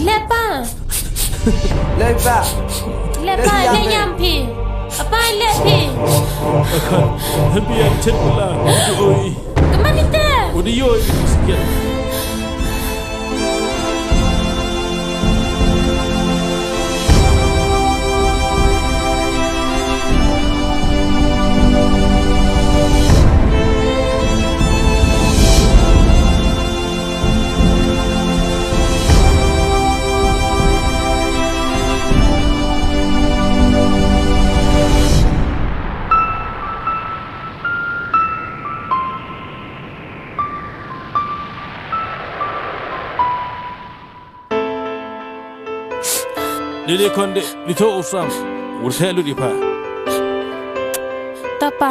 Lepa. Lepa. Lepa le yampi. Apa lepi? Akan biar cenderlah oi. Kemana kita? Udah yo sekian. Dia konde itu usam, urus Theh Lut ipa. Tapa.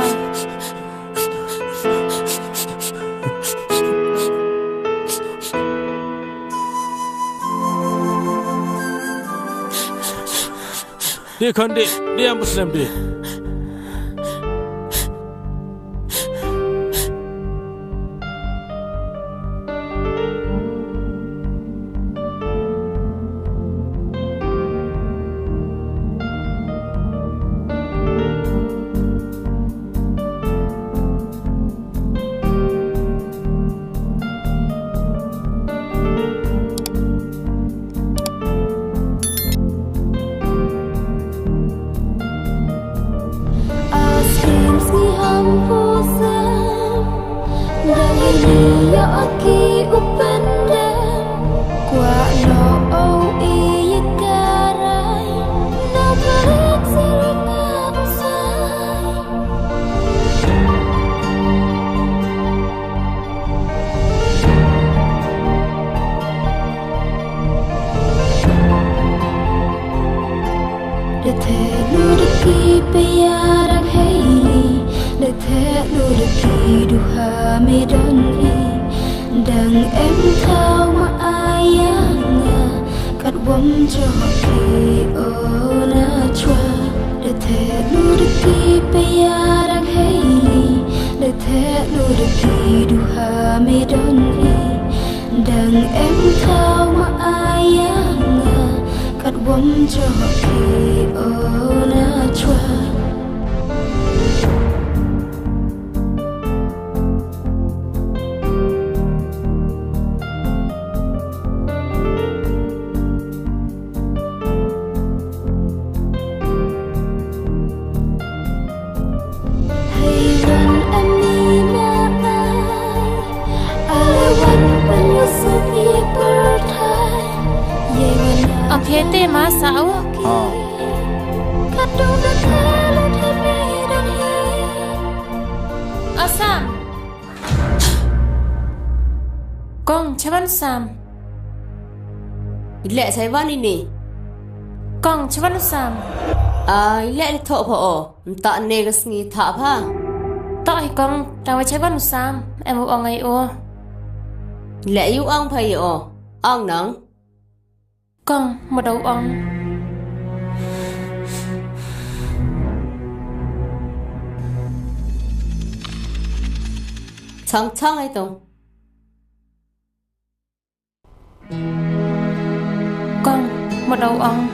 Dia konde, dia Muslim dia. Theh Lut ki duha medan i dang em thao ma ayanga kat wam cho ki ona chwa de Theh Lut ki pe ya rang hei de Theh Lut ki duha medan i dang em thao ma ayanga kat wam cho ki ona chwa Thế mà sao? Sam. Con chavan Sam. Lệ sai van ini. Con chavan Sam. Lệ thọ phò. Ta ne gas ngi tha pha. Tại con tao chavan Sam. Em mau ông ấy ô. Lệ yêu ông phải ô. Ông nắng. Con một đầu ông. Chang ấy đâu. Con một đầu ông.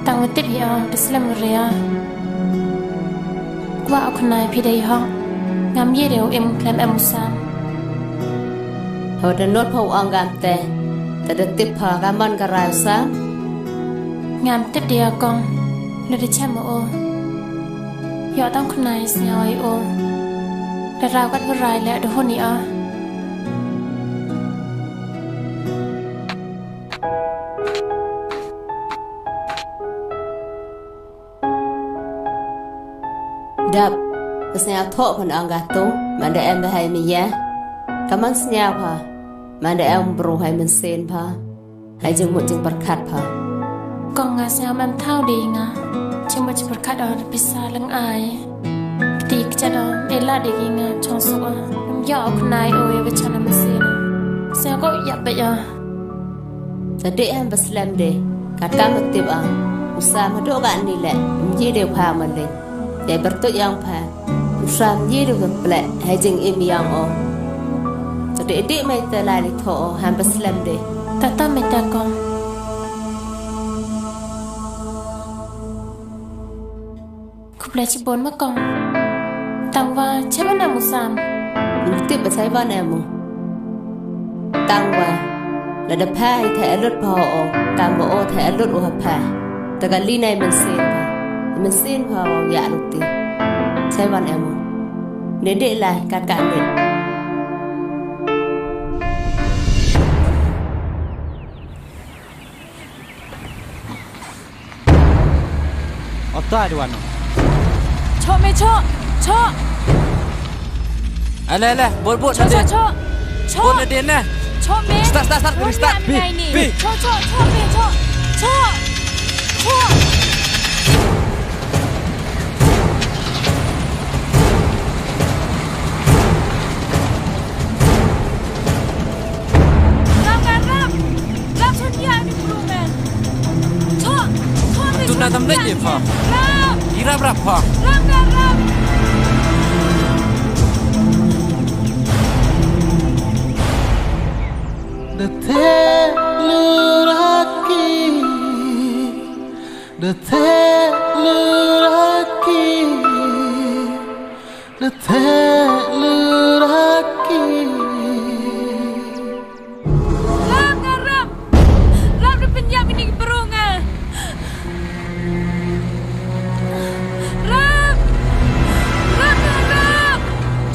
Tao mới tiếp hiểu Islam ria. Qua ông này phi đây họ. Ngắm gì đều em làm em Sam. Họ đã nốt phâu ông gam tè. Ta đã tiếp phá gam ban cả rai sáng. Ngắm tiếp đi con. Nó đi chăm ô. Họ tao con này sao ấy ô. Đã rao cắt vào rai lẹ được hôn nhỉ à. Đập. Saya thọ phần ông gà tú. Mà để em hay mình giá. Cảm ơn nhau pa. Mà để em bro hay mình sen pa. Hãy dừng một chừng bật khát pa. Con ngà sao em thao đi ngà. Chừng một chừng bật khát ở pisa lưng ai. Tí cái chân đó để là để ghi ngà trong số à. Nằm dọ con này ôi với chân em sen. Sao có dập bây giờ. Tadi em Muslim deh. Kata mutib à. Usah madu kan ni leh. Mji đều pa mình đi. Để bật tự yang pa. Usah mji đều gặp leh. Hãy dừng im yang o. Dek mai terlali tho hampir slam deh. Tata minta kong. Ku belajar bon makong. Tangwa cuma namu sam. Tip bersai ban emu. Tangwa. Lada pai Theh Lut pho o. Kambo o Theh Lut o hapa. Tagali nai mesin pa. Mesin pho ya luti. Sai ban emu. Nede lai kakak ned. Otta aduano. Cho me cho. Cho. Ala, bot Cho cho cho. Cho. Bot na din na. Cho me. Start. Start. Pi. Cho me cho. Cho. Cho. Ram cho dia ni bro man. Cho me. Tu na tam dai je pho. Ram. Irap pho. Ram. The Theh Lut the Theh Lut the Theh Lut Ram dia penyam ini berunga. Ram.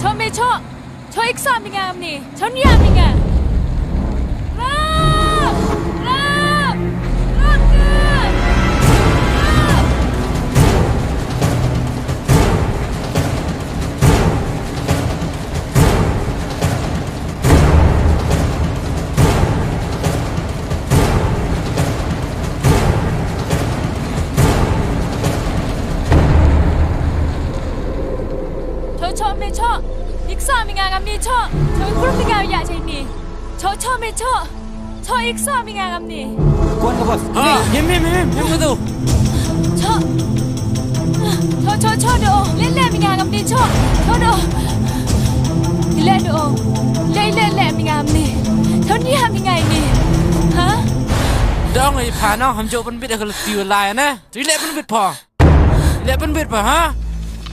Cho me cho. Cho iksa mingam ni. Cho niam mingam. Cho me cho. Iksa mingam ni cho. Cho ikrum mingam ya ni. Cho me cho. Cho iksa mingam ni. Kuan ke bos? Mim betul. Cho do. Le mingam ni cho. Cho do. Le do. Le mingam ni. Cho ni ham mingai ni. Ha? Dong ai pha no ham jo ban bit ka ti lai na. Ti le ban bit pho. Le ban bit pa ha.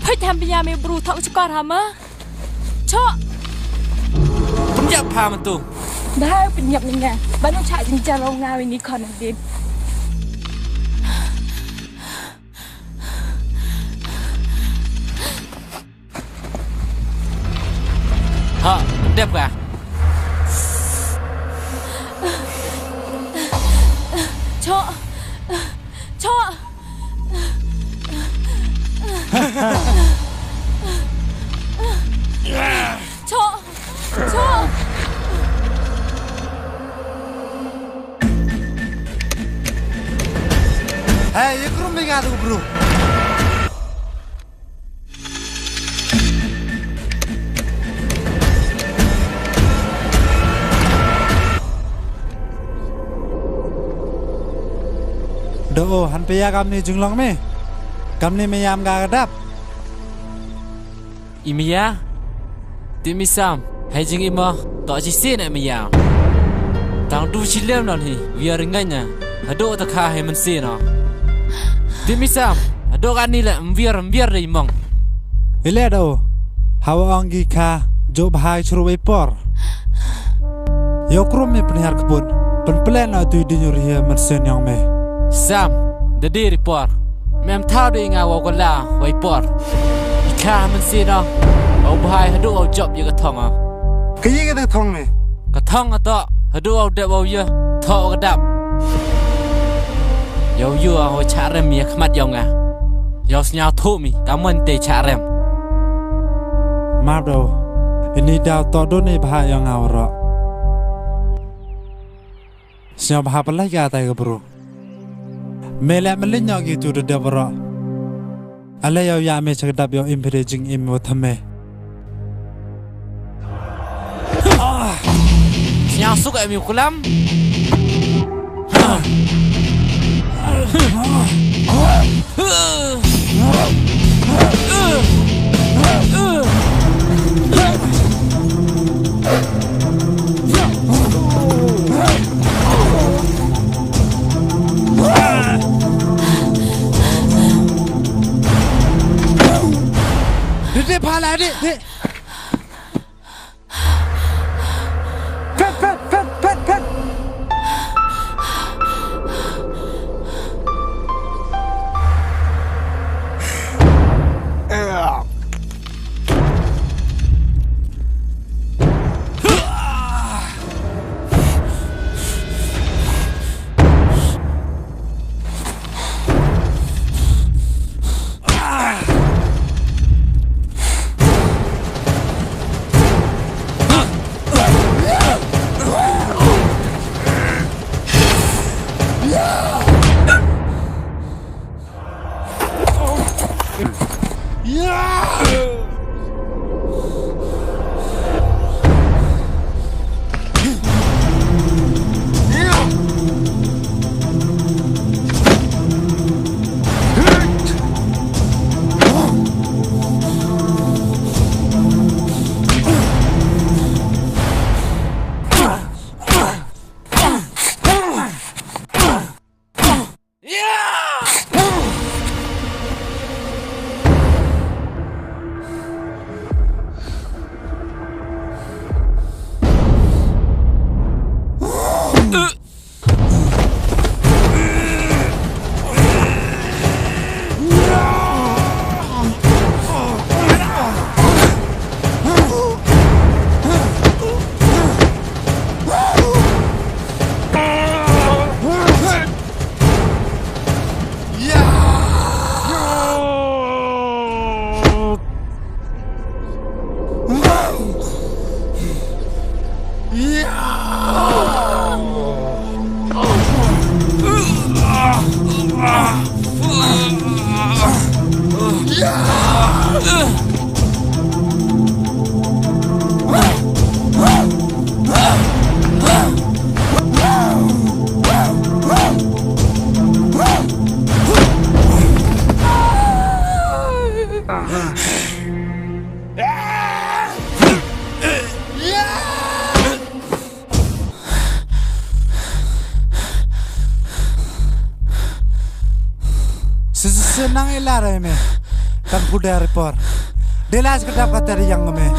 เฮ้ยทำปัญญาไม่บรูท้องชกอดหามะชอ ผมอยากพามันตู ได้เป็นหยับยังไงบ้านน้องชายจริงจังเรางานวันนี้ขอหนึ่งเดือนฮะเด็บกะชอHey, ikrum mingam tu bro. Do han paya kam ni junglong me. Kam ni mayam ga gadap. Imia Timisam hai jing ima to chi sin ai maya tang du chi lem non hi wi ringai nya ado ta kha hai man sin no Timisam ado kan ni la mviar ri mong Ile do. Hawa angi kha jo bhai chru wei por. Yo krum me pnihar kebun. Pen plan na tu dinyo ri man sen yang me. Sam the day report mem thao de nga wa ko la wai por kha man sin no au bhai ado au job ye ka thong a Ke ye ga thong me. ka thong a to ado au de au ye tho ka dap yo yo ho cha rem ye khmat yo nga yo snya thu mi ka mon te cha rem Ma do. Ini da to do ne bhai yang awra. Sia bha pala ya ta ga bro. Mele mele nya gi tu de bro. Ala yo ya me chak dap yo impeding im wo thame. Snya suk ai mi kulam Dek pala dek. Pet. Senang elar me kan puda report delas kedap kata yang me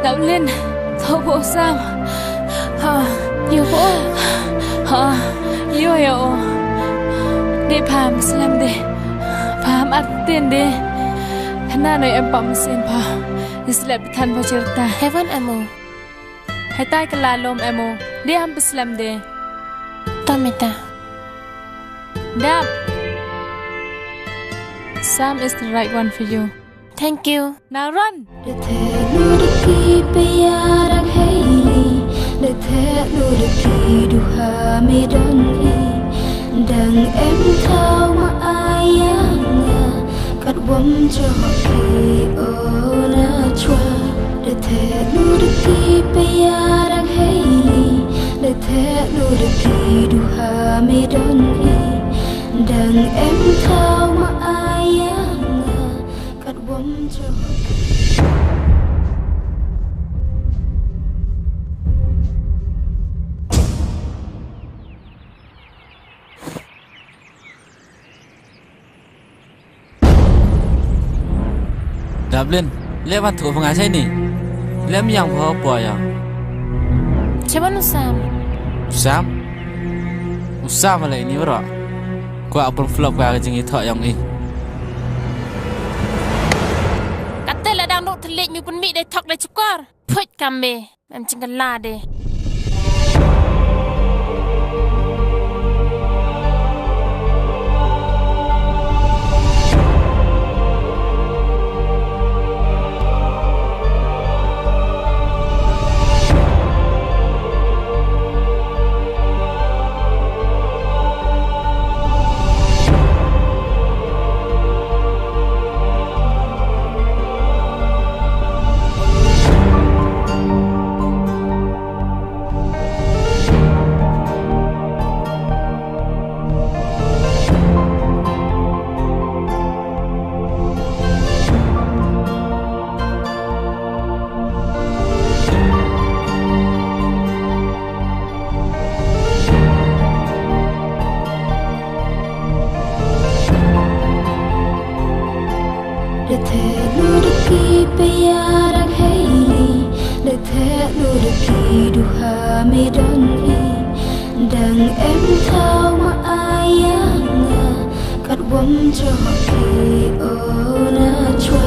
Đạo Linh, thâu bộ sao? Yêu bộ, yêu yêu. Để phàm Islam đi, phàm ắt tiền đi. Thằng nào nói em bấm xin phà, Islam thân vào cerita. Heaven emo. Hai tay cái lá lom emo, dia ham Islam đi. Tamita. Dap. Sam is the right one for you. Thank you. Now run. Theh Lut ki piarak heili, Theh Lut ki duha medon i, dang em thau ma ayanga, kat wam joki ona chwa. Theh Lut ki piarak heili, Theh Lut ki duha medon i, dang em thau ma ayanga. Dublin, lewat tu pengasai ni. Lem yang apa ya? Coba Sam. Usam malah ini ora. Kau apa flop kau jeng itu yang ini. Kata lah dang duk telik mi pun mi dai tok dai cukar. Put kami, mem cingkan la deh. Theh Lut ki piarak hei để Theh Lut ki duha me don i dang em thao ma ayanga kat wam cho ki ona chwa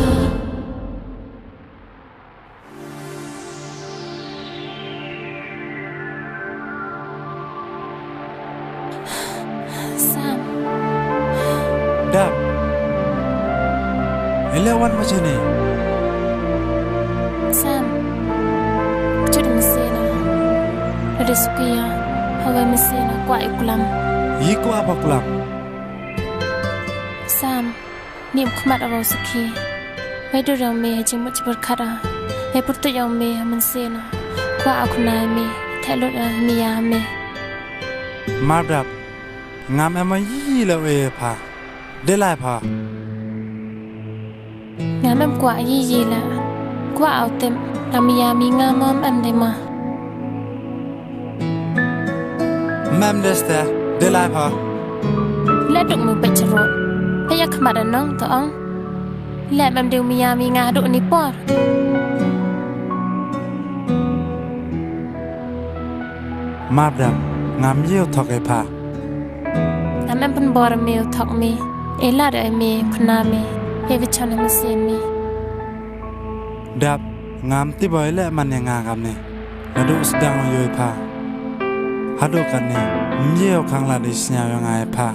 Sam. Dap. Elewan macam ni. Sam. Cuma mesin. Ada sukia. Hawa mesin kuat ikulam. Iku apa pulang? Sam. Ni kumat awal suki. Wedo yang me jeng macam berkara. Pertu yang me mesin. Kuat aku naik me. Theh Lut me ya me. Mardap. Ngam emang yi lewe pa. Delai pa. Ngam em kuat yi lah. Kuat au tem. Kami ya mi ngam em deh mah. Mam desta. Delai pa. Leduk mu pecerut. Paya kemarin nong toong. Lek mem deu mi ya mi ngaduk ni por. Mardap. Ngam yiu thok e pa. Ngam em pun bor me thok me. Ela de me Pnar me. Vichon mesin me. Dap. Ngam ti boy le man yang ngam ni. Nadu sedang yoi pa. Hadu kan ni. Yiu kang la di snya yang ai pa.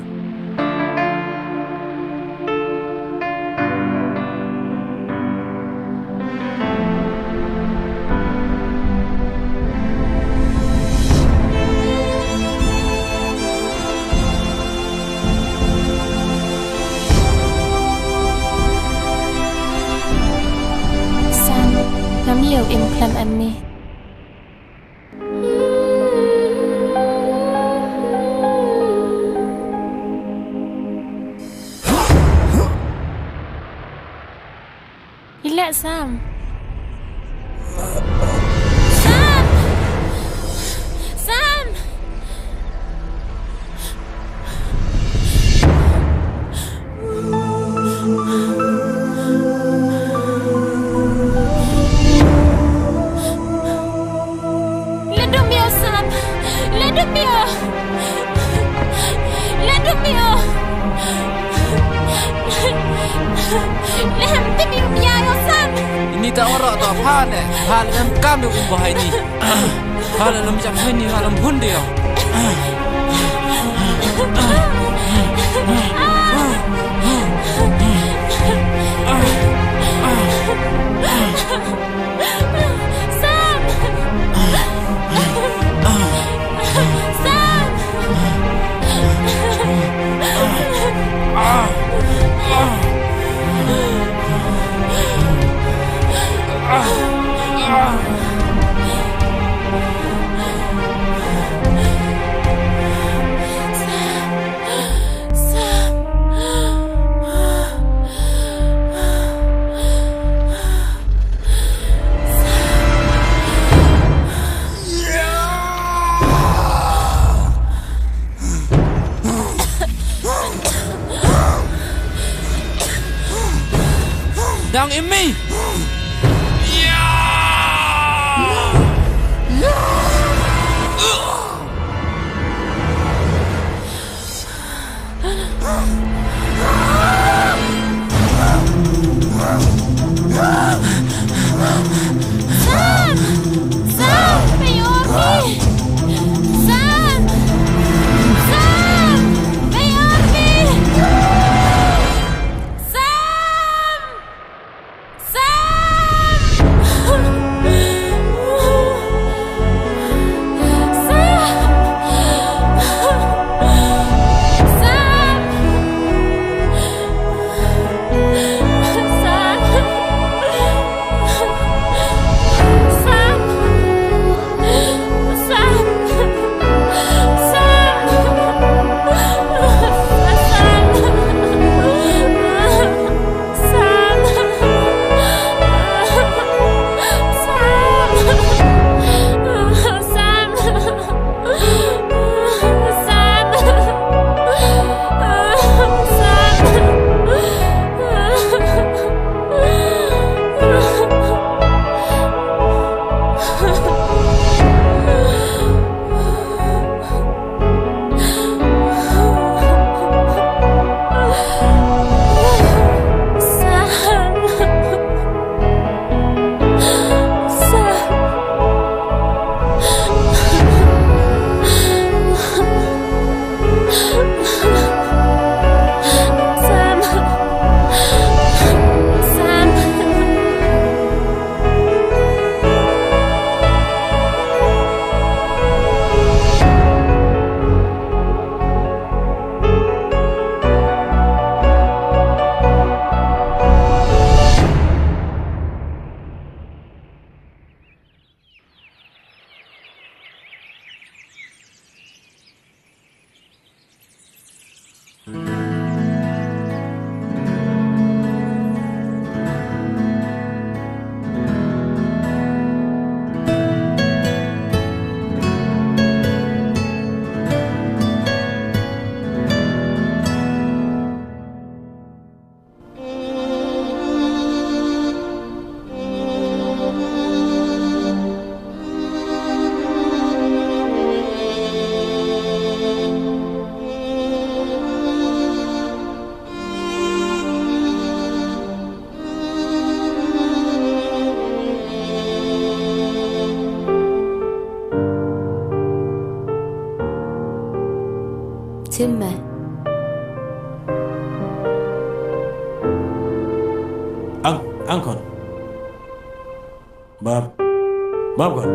Sam. Ngam yiu im klam em me. Ilak Sam. Sam. Sam. Ledum yo Sam. Ledum yo. Ledum yo. Lehem timi umya yo Sam. Ini tak orang tak hal le. Hal yang kami ubah ini. Hal yang macam ini hal yang pun dia. Sam. Sam. Sam. Dang imi. Timme. Angkon. Bab kon.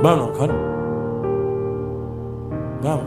Bab non kon. Bab.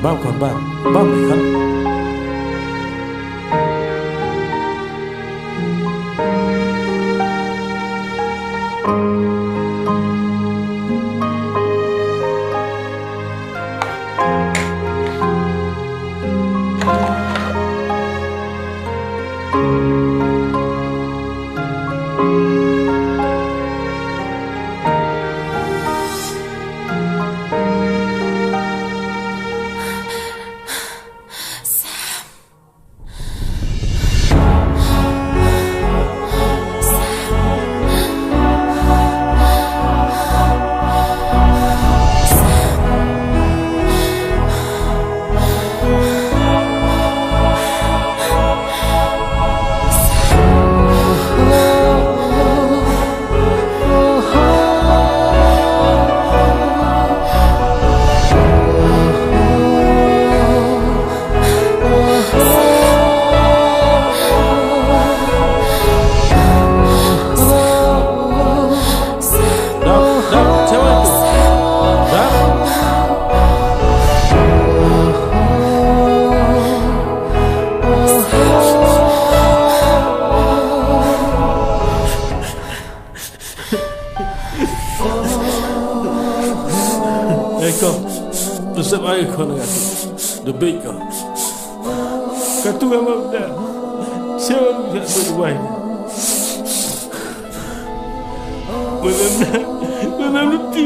Bab kon bab. Bab ni kan. Lebih kau. Katu apa dah? Siapa yang berbuat? Benar, benar luti.